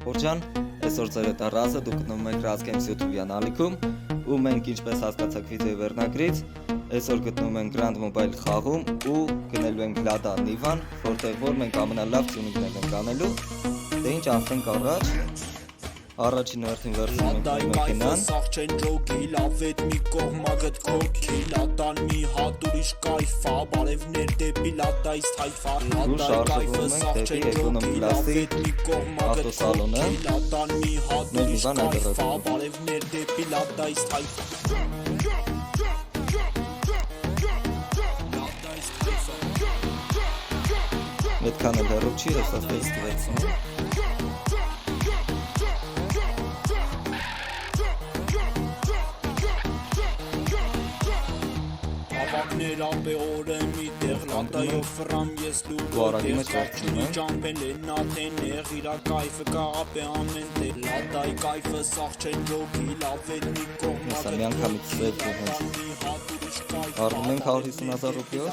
Ջան, այսօր ձեր հետ առազը դուք գտնվում եք Raz Games YouTube-յան ալիքում ու մենք ինչպես հասկացաք վիդեոյի վերնագրից այսօր գտնվում ենք Grand Mobile խաղում ու գնելու ենք Lada Nivan, որտեղ որ մենք ամենալավ տյունինգներն ենք անելու։ Դե ինչ անցնենք առաջ։ Առաջին հերթին վերցնում ենք մեքենան։ Սաղ չեն ջոկի, լավ էդ մի կողմագդ քոքի, լադան մի հատ ուրիշ կայֆա, բարևներ դեպի լադայից թայֆա, լադայ կայֆը սաղ չեն ջոկի, լավ էդ մի կողմագդ քոքի, լադան մի հատ ուրիշ կայֆա, բարևներ դեպի լադայից թայֆա։ Այդքան էլ հեռու չի, հեսա ստեյս կվեցնում։ Ավակներ ապե օրը մի տեղ, լադայով վրամ ես լուգո տեղ, կարչունի ճամպեն լենատեն եղ, իրա կայվը կա ապե ամեն տեղ, լադայ կայվը սաղ չեն ջոկի, լավ էդ մի կողմագը Արնում ենք 150,000 ռուպիով։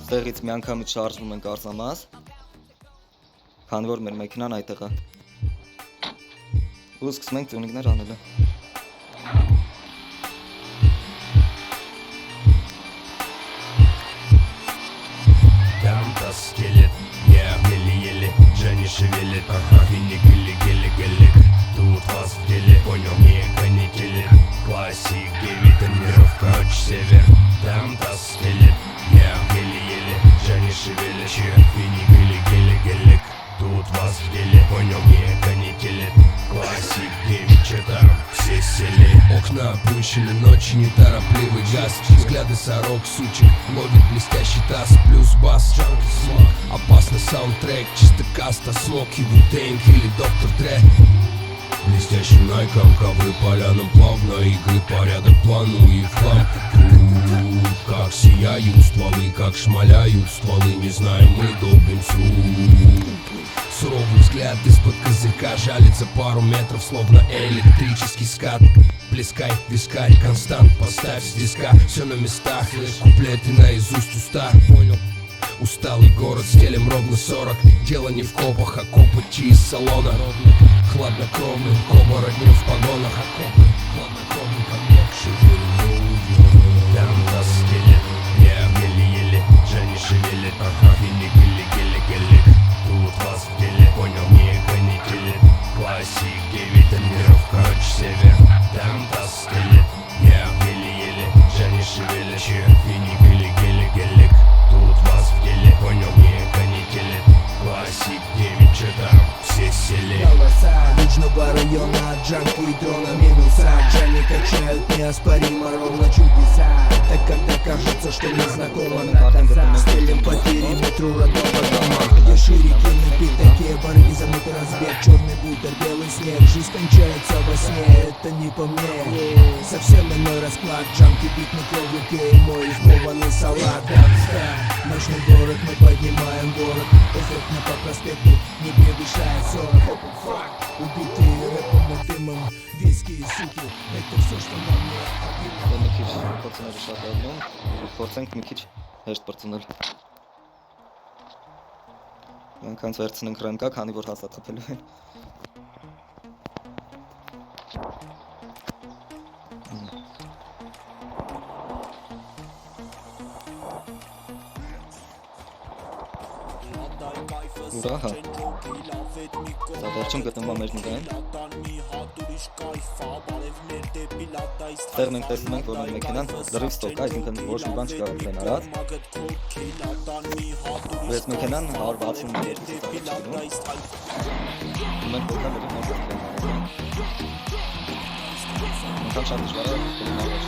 Ստեղից մի անգամից շարժվում ենք արձամաս, քանի որ մեր մեքենան այդտեղ է։ Ու սկսում ենք տյունինգներ անելը։ Там таскелет, я еле-еле, Женя шевелит, винник гели-гели-гели. Тут вас в деле, понял, не канители. Классик, 9 тренировка, ночь север. Там таскелет, я еле-еле, Женя шевелит, винник гели-гели-гели. Тут вас в деле, понял, не канители. Классик, 9 четам, все сели. Окна опущены, ночи неторопливый газ. Взгляды сорок, сучек, ловит блестящий таз. Плюс бас, джанки смог. Опасный саундтрек, чисто каста, смоки, Ву-Тэнг или Доктор Дре. Блестящим найком, ковры поляном плавно. Игры порядок, планует хлам. Как сияют стволы, как шмаляют стволы. Не знаем, мы долбим суд. Суровый взгляд из-под козырька жалится пару метров, словно электрический скат. Плескай, вискарь, констант, поставь с диска. Все на местах, куплеты наизусть уста. Понял? Усталый город, стелем ровно 40. Дело не в копах, а копоти из салона. Хладнокровным, оборотнем в погонах. Окопы, хладнокровный комок, шевелю. Там таскелет, я еле-еле, Женя шевелит, винник гели-гели-гели. Тут вас в деле, понял, не канители. Классик, 9 тренировка, ночь север. Там таскелет, я еле-еле, Женя шевелит, винник гели-гели-гели. Тут вас в деле, понял, не канители. Классик, 9 четам, все сели. Южного района от джанки и дрона минуса. Джани качают неоспоримо ровно чудеса. Так когда кажется, что незнакомо на концах. Стелем по периметру родного дома, где ширики напитаки, бары и замытый разбег. Черный бутер, белый снег, жизнь кончается во сне. Это не по мне, совсем иной расклад. Джанки бит на кровике и мой избованный салат. Ночной город, мы поднимаем город. Эффектно по проспекту, не превышая 40. Убитые рэпом и дымом, виски и суки. Это все, что нам необходимо. Մի քիչ փորձենք շատ ալնում, փորձենք մի քիչ հեշտ բրծնել։ Անկանց վերցնենք ռեմկա, քանի որ հաստատ խփելու են։ Ուրահա։ Դա վերջում գտնվում է մեր նկարին։ Ստեղ մենք տեսնում ենք, որ մեր մեքենան լրիվ ստոկ է, այսինքն ոչ մի բան չկա դրան արած։ Ու այս մեքենան 162 տաղ չգնում։ Մենք պետք է լրիվ մեր դրան արած։ Անկան շատ դժվար է գնում առաջ։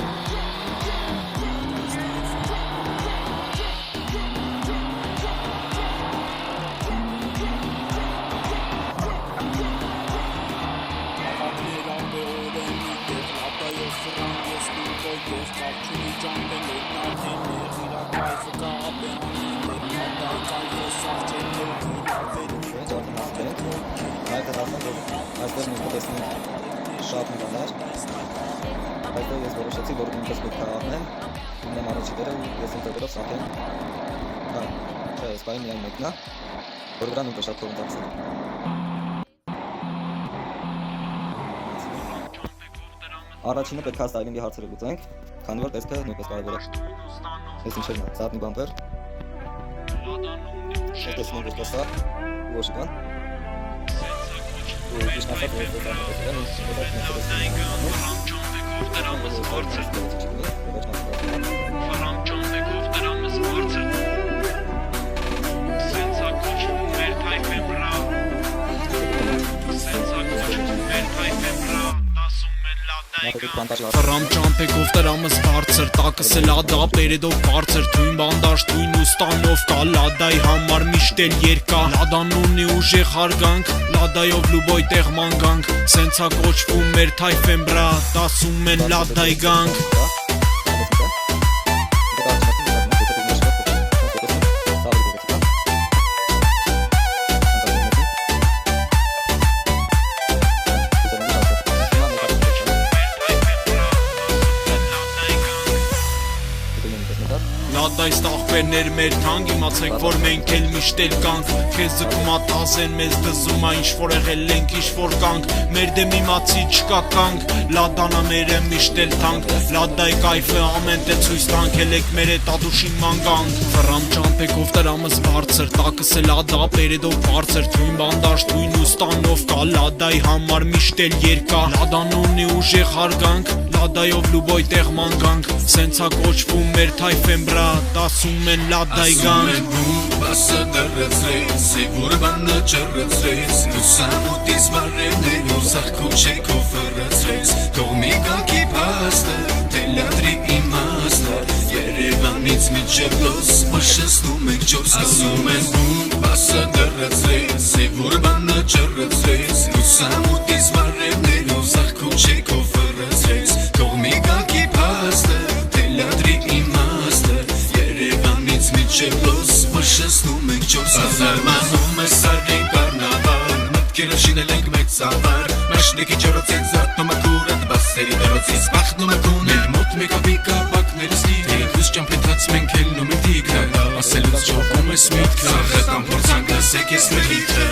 Կարչունի ճամպեն լենատեն եղ, իրա կայվը կա ապե ամեն տեղ, լադայ կայվը սաղ չեն ջոկի, լավ էդ մի կողմագը քոքի։ Այդտեղ ասեմ, որ այդտեղ մենք տեսնենք շատ մի բաներ, այդտեղ ես որոշեցի, որ ինքս պետք է առնեմ, ունեմ առաջի դերը ու ես ինտեգրով սակեմ, չէ, ես պային միայն մեկնա, Որ վրա նույնպես շատ փոխանցած է։ Առաջինը պետք է ստայլինգի հարցերը լուծենք, քանի որ տեսքը նույնպես կարևոր է։ Ես ինչերն է, ծառնի բամպեր։ Տեսնում եք դասա, ոչ բան։ Ու իշխանացած է Ռամ ճամպեքով տրամս բարձր, տակս է լադա, պերեդով բարձր, թույն բանդաշ, թույն ու ստանով կա, լադայի համար միշտ էլ երկա, լադան ունի ուժեղ հարգանք, լադայով լուբոյ տեղ մանգանք, սենցա կոչվում մեր թայֆեն բրա, տասում են լադայի գանք։ Լադայ ստաղբերներ մեր թանկ, իմացեք, որ մենք էլ միշտ էլ կանք, քեզ զկմատազ են մեզ դզում, ինչ-որ եղել ենք, ինչ-որ կանք, մեր դեմ իմացի չկա կանք, լադանա մեր է միշտ էլ թանք, լադայ կայֆը ամեն տե ցույց տանք, ելեք մեր է տադուշին մանգանք, վռամ ճամպեքով տրամս բարձր, տակս է լադա, պերեդով բարձր, թույն բանդաշ, թույն ու ստանով կա, լադայի համար միշտ էլ երկա, լադան ունի ուժեղ հարգանք, լադայով լուբոյ տեղ մանգանք, սենցա կոչվում մեր թայֆեն բրա, տասում են լադայի գանք։ Բասը դրծրեց, սևոր բանը ճրծրեց, լուսամուտից բարևներ ու սաղքու չեքով վրծրեց, թող մի գանքի պաստը, տելադրի իմաստը, երևանից միջևլոս, մշսնում ենք չորս ասում են բում, բասը դրծրեց, սևոր բանը ճրծրեց, լուսամուտից բարևներ ու սաղքու չեքով վրծրեց, թող մի գանքի պաստը, տելադրի իմաստը, երևանից միջևլոս, մշսնում ենք չորս ազարմանում է սարին կարնավար, մտքերը շինել ենք մեկ ծավար, մաշնիկի ճորոցից զարդնում է կուրըտ, բասերի դրոցից բախնում է կուներ, մոտ մեկ ապիկա բակներս դիգը, հույս ճամպետած մենք հելնում ենք դիգը, ասելուց չողում ես միտքը, խետան փորձանք լսեք ես մեր հիթը։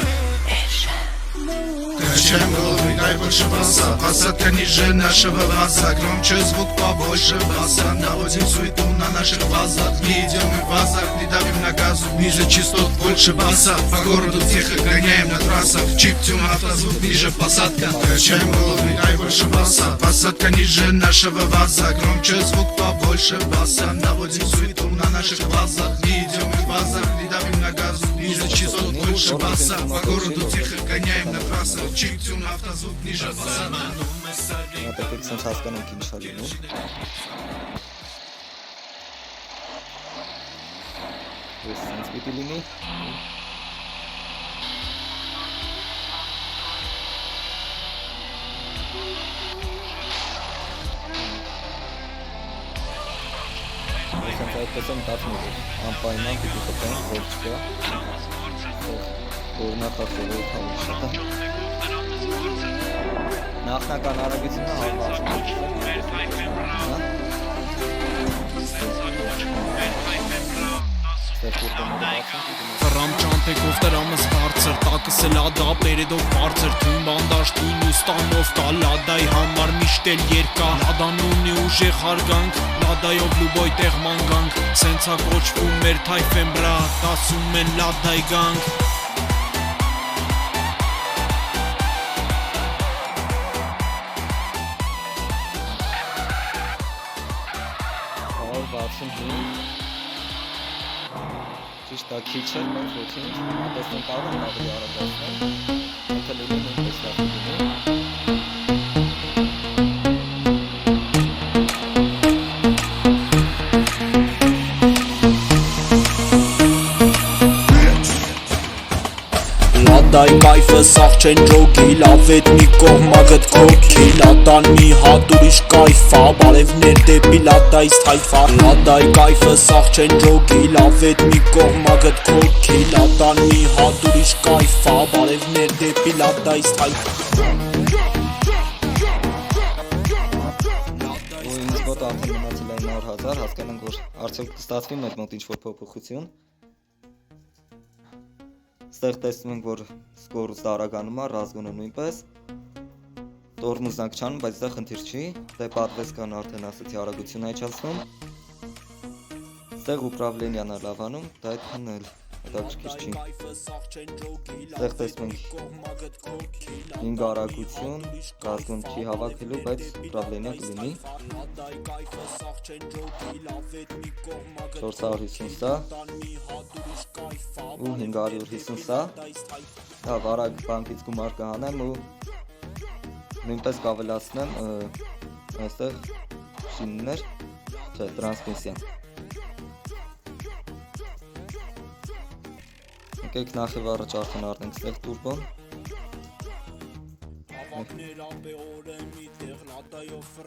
Чем головы дай больше баса, посадка ниже нашего баса, громче звук побольше баса, наводим суету на наших базах, не идем и в базах, не давим на газу, ниже частот больше баса, по городу тихо гоняем на трассах, чип-тюн автозвук ниже посадка, качаем головы дай больше баса, посадка ниже нашего баса, громче звук побольше баса, наводим суету на наших базах, не идем и в базах, не давим на газу, ниже частот больше баса, по городу тихо гоняем на трассах, Чип-тюн автозвук ниже баса. Ապետեք սենց հասկանում ինչ է լինում։ Ես սենց պիտի լինի։ Սենց այդպես եմ տացնում, որ անպայման պիտի խփենք, որ չկա։ Օրինակացով որ թալի շատը։ Նախնական արագությունը հավասար Ռամ ճամպեքով տրամս բարձր, տակս է լադա, պերեդով բարձր, թույն բանդաշ, թույն ու ստանով կա, լադայի համար միշտ էլ երկա, լադան ունի ուժեղ հարգանք, լադայով լուբոյ տեղ մանգանք, սենցա կոչվում մեր թայֆեն բրա, տասում են լադայի գանք։ Ճիշտ է քիչ էր, բայց ոչինչ, տեսնենք կարող են ավելի արագացնել, ինքը լինի նույնպես լավ լինի։ Լադայի կայֆը սաղ չեն ջոգի, լավ էդ մի կողմա գտքոքի, լադան մի հատ ուրիշ կայֆա, բարևներ դեպի լադայից թայֆա, լադայի կայֆը սաղ չեն ջոգի, լավ էդ մի կողմա գտքոքի, լադան մի հատ ուրիշ կայֆա, բարևներ դեպի լադայից թայֆա։ Ու ինձ մոտ արդեն մնացել է 900,000, հասկանանք, որ արդյոք կստացվի մեր մոտ ինչ-որ փոփոխություն։ Ստեղ տեսնում ենք, որ սկորուստը արագանում է, ռազգոնը նույնպես։ Տորմուզնակ չանում, բայց դա խնդիր չի, դե պատվեսկան արդեն ասեցի արագություն այջացնում։ Ստեղ ուպրավլենիան է լավանում, դա այդքան էլ հետաքրքիր չի։ Ստեղ տեսնում ենք 5 արագություն, ռազգոն չի հավաքելու, բայց ուպրավլենիա կլինի։ 450 սա ու 550 սա։ Դա վարակ բանկից գումար կհանեմ ու նույնպես կավելացնեմ այստեղ շիններ, չէ, տրանսմիսիան։ Եկեք նախև առաջ արդեն առնենք ստեղ տուրբոն։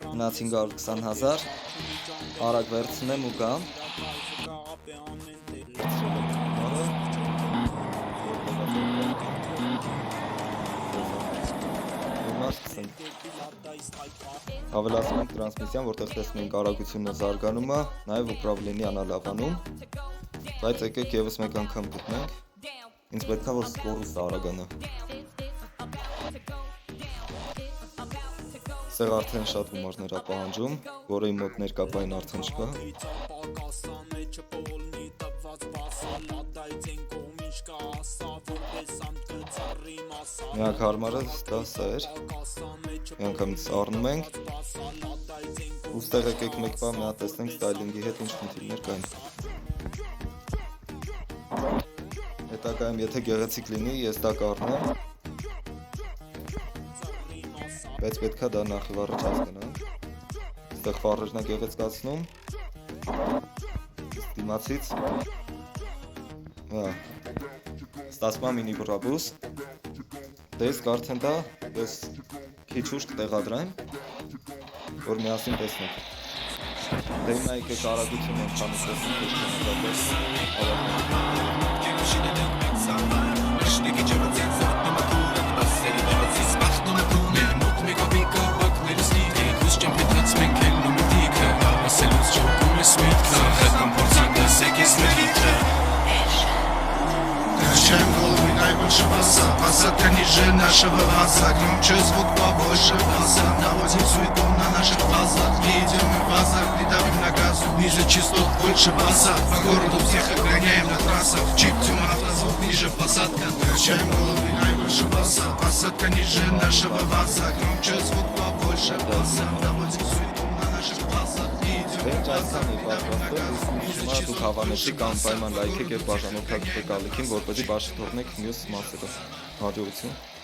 Մնաց 520,000, արագ վերցնեմ ու գամ։ Ավելացնում ենք տրանսմիսիան, որտեղ տեսնում ենք արագությունը զարգանում է, նաև ուպրավլենիան է լավանում, բայց եկեք ևս մեկ անգամ գտնենք, ինձ պետք է որ սկորուստը արագանա։ Ստեղ արդեն շատ գումարներ է պահանջում, որը իմ մոտ ներկապային արդեն չկա։ Միակ հարմարը դա սա էր, միանգամից առնում ենք, ու ստեղ եկեք մեկ բան մի հատ տեսնենք ստայլինգի հետ ինչ խնդիրներ կային։ Հետագայում եթե գեղեցիկ լինի, ես դա կառնեմ, բայց պետք է դա նախև առաջ հասկանանք։ Ստեղ ֆարերն է գեղեցկացնում, դիմացից, ստացվում է մինի բրաբուս, դες արդեն դա ես քիչ ուշ կտեղադրեմ, որ միասին տեսնենք։ Դե հիմա եկեք արագություն ընդհանուր Чем головы найбольше баса, посадка ниже нашего глаза, громче звук побольше баса, наводим суету на наших глазах, едем мы в базар, придавим на газу, ниже частот больше баса, по городу всех охраняем на трассах, чип тюма, автозвук ниже посадка, качаем головы найбольше баса, посадка ниже нашего глаза, громче звук побольше баса, наводим суету на наших глазах, едем դուք հավանեցիք անպայման լայքեք եւ բաժանորդեք գալիքին, որպեսզի բաշխի թողնեք մյուս մասերը։ Հաջողություն։